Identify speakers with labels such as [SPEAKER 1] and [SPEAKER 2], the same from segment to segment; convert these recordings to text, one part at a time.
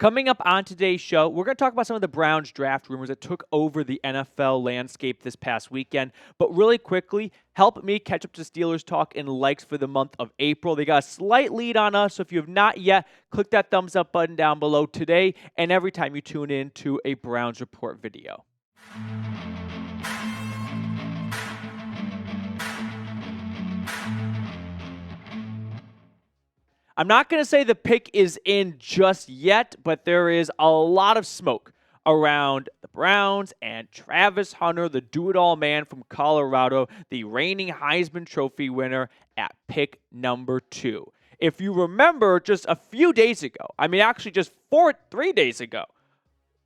[SPEAKER 1] Coming up on today's show, we're going to talk about some of the Browns draft rumors that took over the NFL landscape this past weekend. But really quickly, help me catch up to Steelers talk and likes for the month of April. They got a slight lead on us, so if you have not yet, click that thumbs up button down below today and every time you tune in to a Browns Report video. I'm not going to say the pick is in just yet, but there is a lot of smoke around the Browns and Travis Hunter, the do-it-all man from Colorado, the reigning Heisman Trophy winner at pick number 2. If you remember just a few days ago, actually just 3 days ago,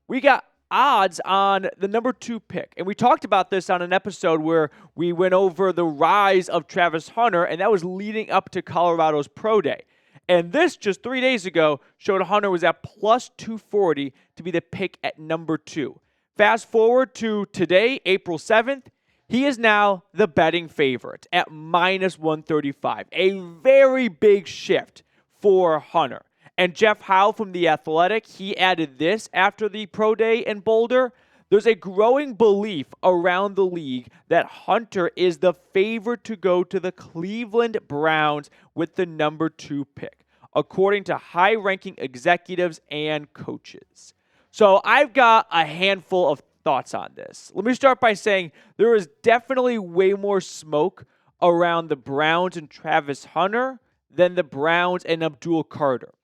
[SPEAKER 1] we got odds on the number 2 pick. And we talked about this on an episode where we went over the rise of Travis Hunter, and that was leading up to Colorado's Pro Day. And this, just 3 days ago, showed Hunter was at plus 240 to be the pick at number 2. Fast forward to today, April 7th, he is now the betting favorite at minus 135. A very big shift for Hunter. And Jeff Howe from The Athletic, he added this after the Pro Day in Boulder. There's a growing belief around the league that Hunter is the favorite to go to the Cleveland Browns with the number 2 pick, according to high-ranking executives and coaches. So I've got a handful of thoughts on this. Let me start by saying there is definitely way more smoke around the Browns and Travis Hunter than the Browns and Abdul Carter.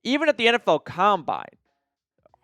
[SPEAKER 1] Even at the NFL Combine,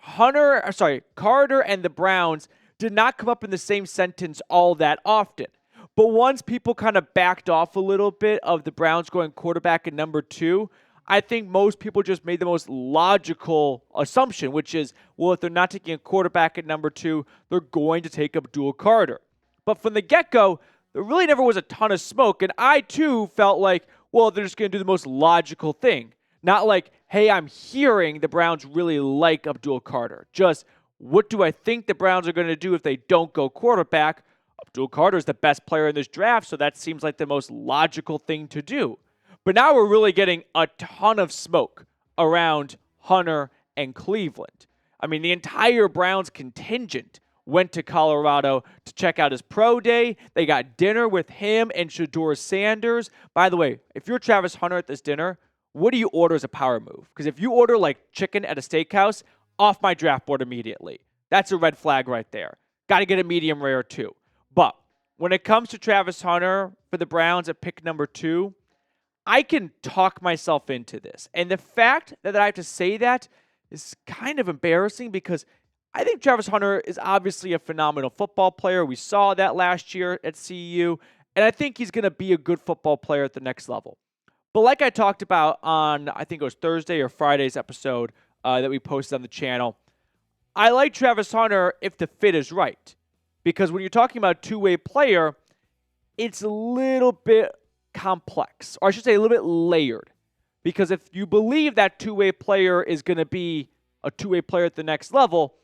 [SPEAKER 1] Carter and the Browns did not come up in the same sentence all that often. But once people kind of backed off a little bit of the Browns going quarterback at number 2, I think most people just made the most logical assumption, which is, well, if they're not taking a quarterback at number 2, they're going to take Abdul Carter. But from the get-go, there really never was a ton of smoke, and I, too, felt like, well, they're just going to do the most logical thing. Not like, hey, I'm hearing the Browns really like Abdul Carter. Just, what do I think the Browns are going to do if they don't go quarterback? Abdul Carter is the best player in this draft, so that seems like the most logical thing to do. But now we're really getting a ton of smoke around Hunter and Cleveland. The entire Browns contingent went to Colorado to check out his pro day. They got dinner with him and Shedeur Sanders. By the way, if you're Travis Hunter at this dinner, what do you order as a power move? Because if you order like chicken at a steakhouse, off my draft board immediately. That's a red flag right there. Got to get a medium rare too. But when it comes to Travis Hunter for the Browns at pick number 2, I can talk myself into this. And the fact that I have to say that is kind of embarrassing because I think Travis Hunter is obviously a phenomenal football player. We saw that last year at CU. And I think he's going to be a good football player at the next level. But like I talked about on, I think it was Thursday or Friday's episode that we posted on the channel, I like Travis Hunter if the fit is right. Because when you're talking about a two-way player, it's a little bit complex. Or I should say a little bit layered. Because if you believe that two-way player is going to be a two-way player at the next level,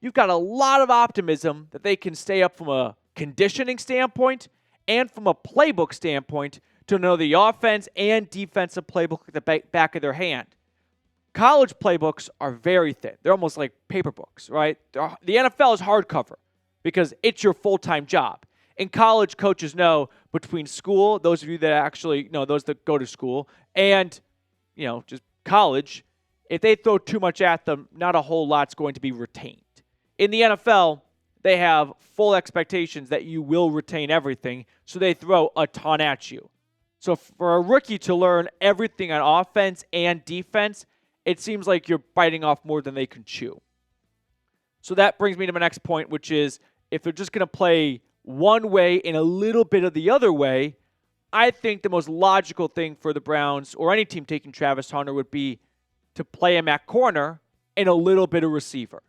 [SPEAKER 1] you've got a lot of optimism that they can stay up from a conditioning standpoint and from a playbook standpoint to know the offense and defensive playbook at the back of their hand. College playbooks are very thin. They're almost like paper books, right? The NFL is hardcover because it's your full-time job. And college coaches know between school, those of you that actually, those that go to school, and, just college, if they throw too much at them, not a whole lot's going to be retained. In the NFL, they have full expectations that you will retain everything, so they throw a ton at you. So for a rookie to learn everything on offense and defense, it seems like you're biting off more than they can chew. So that brings me to my next point, which is if they're just going to play one way and a little bit of the other way, I think the most logical thing for the Browns or any team taking Travis Hunter would be to play him at corner and a little bit of receiver.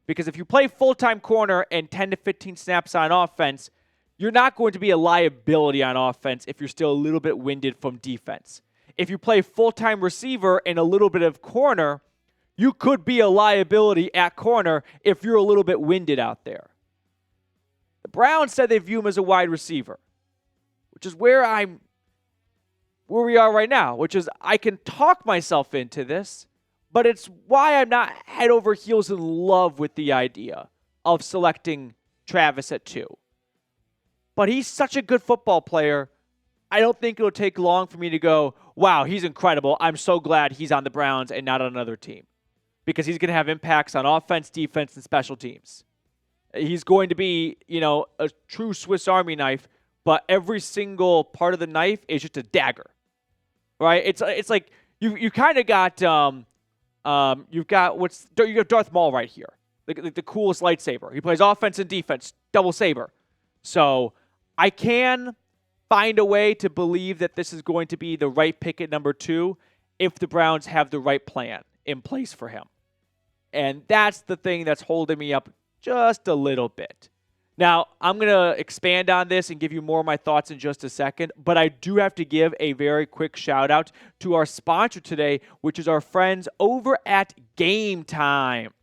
[SPEAKER 1] Because if you play full-time corner and 10 to 15 snaps on offense, you're not going to be a liability on offense if you're still a little bit winded from defense. If you play full-time receiver and a little bit of corner, you could be a liability at corner if you're a little bit winded out there. The Browns said they view him as a wide receiver, which is where we are right now, which is I can talk myself into this, But it's why I'm not head over heels in love with the idea of selecting Travis at 2. But he's such a good football player. I don't think it'll take long for me to go, wow, he's incredible. I'm so glad he's on the Browns and not on another team. Because he's going to have impacts on offense, defense, and special teams. He's going to be, a true Swiss Army knife, but every single part of the knife is just a dagger, right? It's like you kind of got you have Darth Maul right here, the coolest lightsaber. He plays offense and defense, double saber. So I can find a way to believe that this is going to be the right pick at number 2 if the Browns have the right plan in place for him. And that's the thing that's holding me up just a little bit. Now, I'm going to expand on this and give you more of my thoughts in just a second, but I do have to give a very quick shout out to our sponsor today, which is our friends over at Game Time.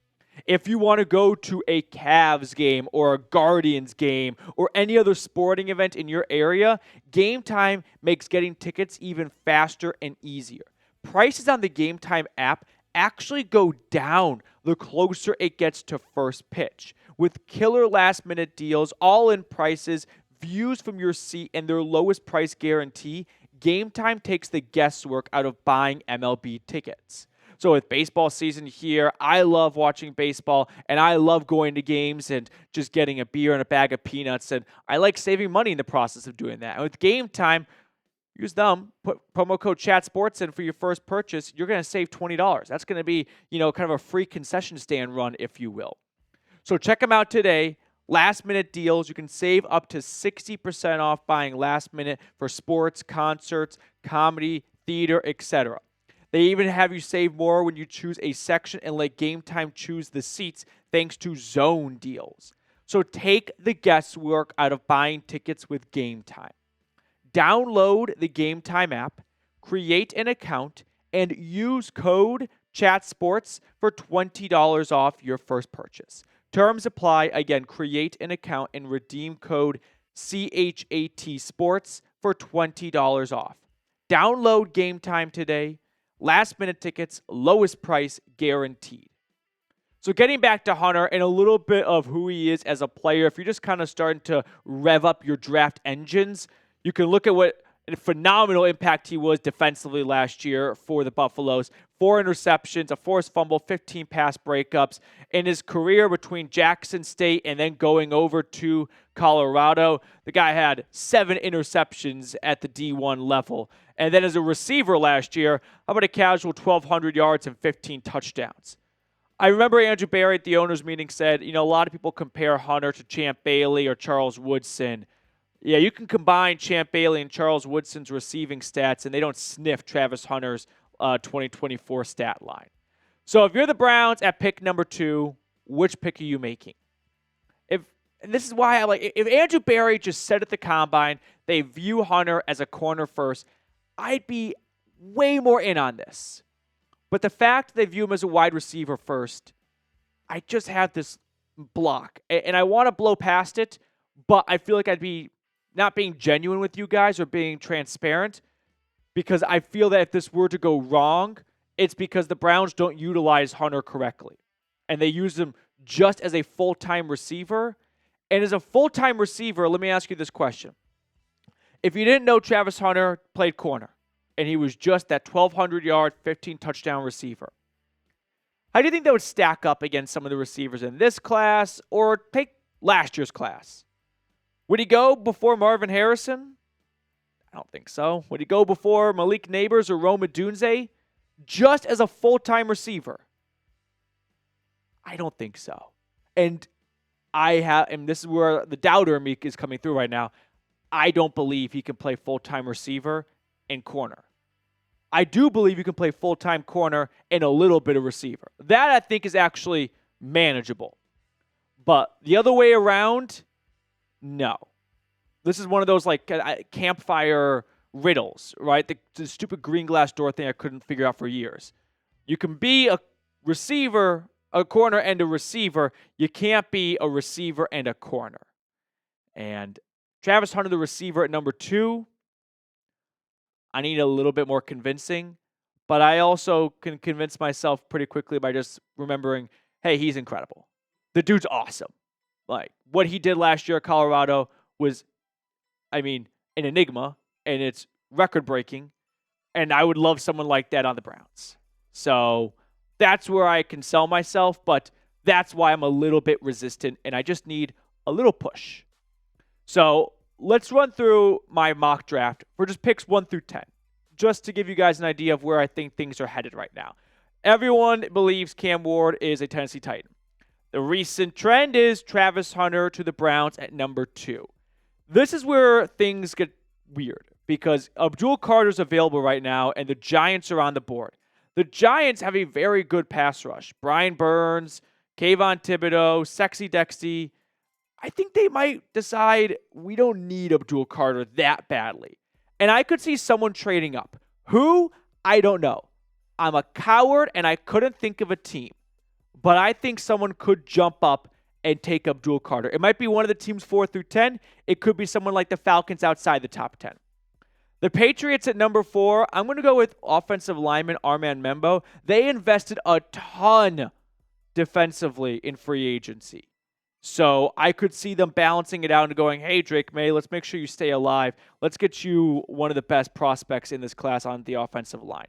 [SPEAKER 1] If you want to go to a Cavs game or a Guardians game or any other sporting event in your area, Game Time makes getting tickets even faster and easier. Prices on the Game Time app actually go down the closer it gets to first pitch. With killer last-minute deals, all-in prices, views from your seat, and their lowest price guarantee, Game Time takes the guesswork out of buying MLB tickets. So with baseball season here, I love watching baseball, and I love going to games and just getting a beer and a bag of peanuts, and I like saving money in the process of doing that. And with Game Time, use them, put promo code ChatSports in for your first purchase, you're going to save $20. That's going to be, kind of a free concession stand run, if you will. So check them out today. Last-minute deals. You can save up to 60% off buying last minute for sports, concerts, comedy, theater, etc. They even have you save more when you choose a section and let Game Time choose the seats thanks to zone deals. So take the guesswork out of buying tickets with Game Time. Download the Game Time app, create an account, and use code ChatSports for $20 off your first purchase. Terms apply. Again, create an account and redeem code CHAT Sports for $20 off. Download Game Time today. Last minute tickets, lowest price guaranteed. So getting back to Hunter and a little bit of who he is as a player, if you're just kind of starting to rev up your draft engines, you can look at what a phenomenal impact he was defensively last year for the Buffaloes. 4 interceptions, a forced fumble, 15 pass breakups. In his career between Jackson State and then going over to Colorado, the guy had 7 interceptions at the D1 level. And then as a receiver last year, how about a casual 1,200 yards and 15 touchdowns? I remember Andrew Barry at the owners' meeting said, a lot of people compare Hunter to Champ Bailey or Charles Woodson. Yeah, you can combine Champ Bailey and Charles Woodson's receiving stats, and they don't sniff Travis Hunter's 2024 stat line. So if you're the Browns at pick number 2, which pick are you making? And this is why I like, if Andrew Barry just said at the combine, they view Hunter as a corner first, I'd be way more in on this. But the fact they view him as a wide receiver first, I just have this block. And I want to blow past it, but I feel like I'd be not being genuine with you guys or being transparent, because I feel that if this were to go wrong, it's because the Browns don't utilize Hunter correctly. And they use him just as a full-time receiver. And as a full-time receiver, let me ask you this question. If you didn't know Travis Hunter played corner, and he was just that 1,200-yard, 15-touchdown receiver, how do you think that would stack up against some of the receivers in this class, or take last year's class? Would he go before Marvin Harrison? I don't think so. Would he go before Malik Neighbors or Rome Odunze just as a full-time receiver? I don't think so. And this is where the doubter in me is coming through right now. I don't believe he can play full-time receiver and corner. I do believe you can play full-time corner and a little bit of receiver. That, I think, is actually manageable. But the other way around, no. This is one of those like campfire riddles, right? The stupid green glass door thing I couldn't figure out for years. You can be a receiver, a corner, and a receiver. You can't be a receiver and a corner. And Travis Hunter, the receiver at number 2, I need a little bit more convincing, but I also can convince myself pretty quickly by just remembering, hey, he's incredible. The dude's awesome. Like, what he did last year at Colorado was, an enigma, and it's record-breaking, and I would love someone like that on the Browns. So that's where I can sell myself, but that's why I'm a little bit resistant, and I just need a little push. So let's run through my mock draft for just picks 1 through 10, just to give you guys an idea of where I think things are headed right now. Everyone believes Cam Ward is a Tennessee Titan. The recent trend is Travis Hunter to the Browns at number 2. This is where things get weird because Abdul Carter is available right now, and the Giants are on the board. The Giants have a very good pass rush. Brian Burns, Kayvon Thibodeau, Sexy Dexy. I think they might decide we don't need Abdul Carter that badly. And I could see someone trading up. Who? I don't know. I'm a coward, and I couldn't think of a team. But I think someone could jump up and take Abdul Carter. It might be one of the teams 4 through 10. It could be someone like the Falcons outside the top 10. The Patriots at number 4, I'm going to go with offensive lineman Armand Membou. They invested a ton defensively in free agency. So I could see them balancing it out and going, hey, Drake May, let's make sure you stay alive. Let's get you one of the best prospects in this class on the offensive line.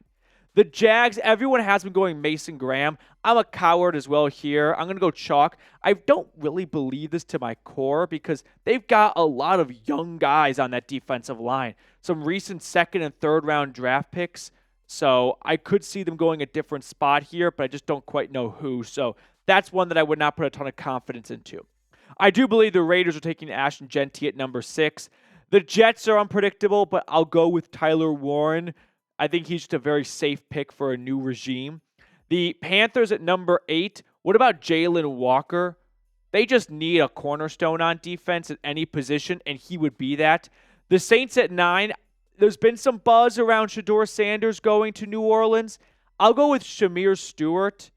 [SPEAKER 1] The Jags, everyone has been going Mason Graham. I'm a coward as well here. I'm going to go chalk. I don't really believe this to my core because they've got a lot of young guys on that defensive line. Some recent 2nd and 3rd round draft picks. So I could see them going a different spot here, but I just don't quite know who. So that's one that I would not put a ton of confidence into. I do believe the Raiders are taking Ashton Jeanty at number 6. The Jets are unpredictable, but I'll go with Tyler Warren. I think he's just a very safe pick for a new regime. The Panthers at number 8. What about Jalen Walker? They just need a cornerstone on defense at any position, and he would be that. The Saints at 9. There's been some buzz around Shedeur Sanders going to New Orleans. I'll go with Shamir Stewart.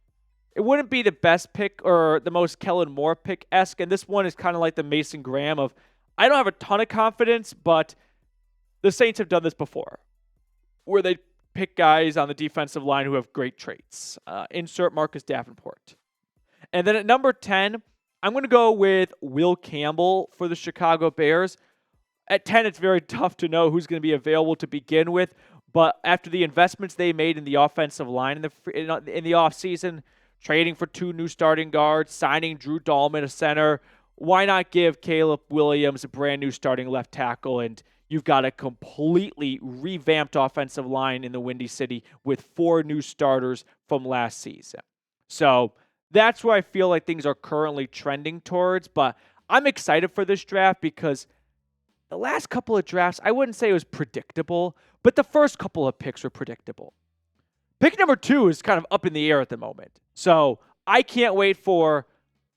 [SPEAKER 1] It wouldn't be the best pick or the most Kellen Moore pick-esque, and this one is kind of like the Mason Graham of, I don't have a ton of confidence, but the Saints have done this before, where they pick guys on the defensive line who have great traits. Insert Marcus Davenport. And then at number 10, I'm going to go with Will Campbell for the Chicago Bears. At 10, it's very tough to know who's going to be available to begin with, but after the investments they made in the offensive line in the offseason, trading for 2 new starting guards, signing Drew Dahlman, a center, why not give Caleb Williams a brand new starting left tackle, and you've got a completely revamped offensive line in the Windy City with 4 new starters from last season. So that's where I feel like things are currently trending towards, but I'm excited for this draft because the last couple of drafts, I wouldn't say it was predictable, but the first couple of picks were predictable. Pick number 2 is kind of up in the air at the moment. So I can't wait for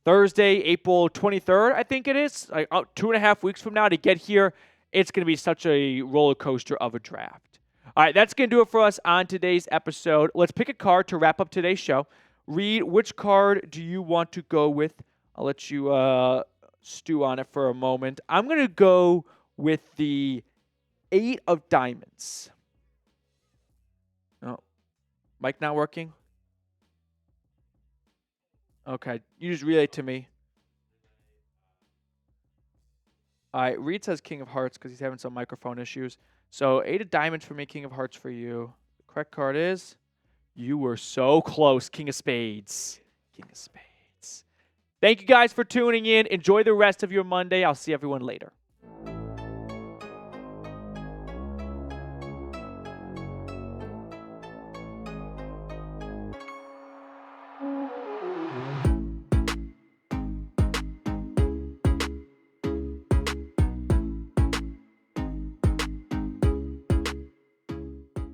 [SPEAKER 1] Thursday, April 23rd, I think it is, like 2.5 weeks from now to get here. It's going to be such a roller coaster of a draft. All right, that's going to do it for us on today's episode. Let's pick a card to wrap up today's show. Reed, which card do you want to go with? I'll let you stew on it for a moment. I'm going to go with the 8 of diamonds. Oh, mic not working? Okay, you just relay to me. All right, Reed says King of Hearts because he's having some microphone issues. So 8 of diamonds for me, King of Hearts for you. The correct card is, you were so close, King of Spades. King of Spades. Thank you guys for tuning in. Enjoy the rest of your Monday. I'll see everyone later.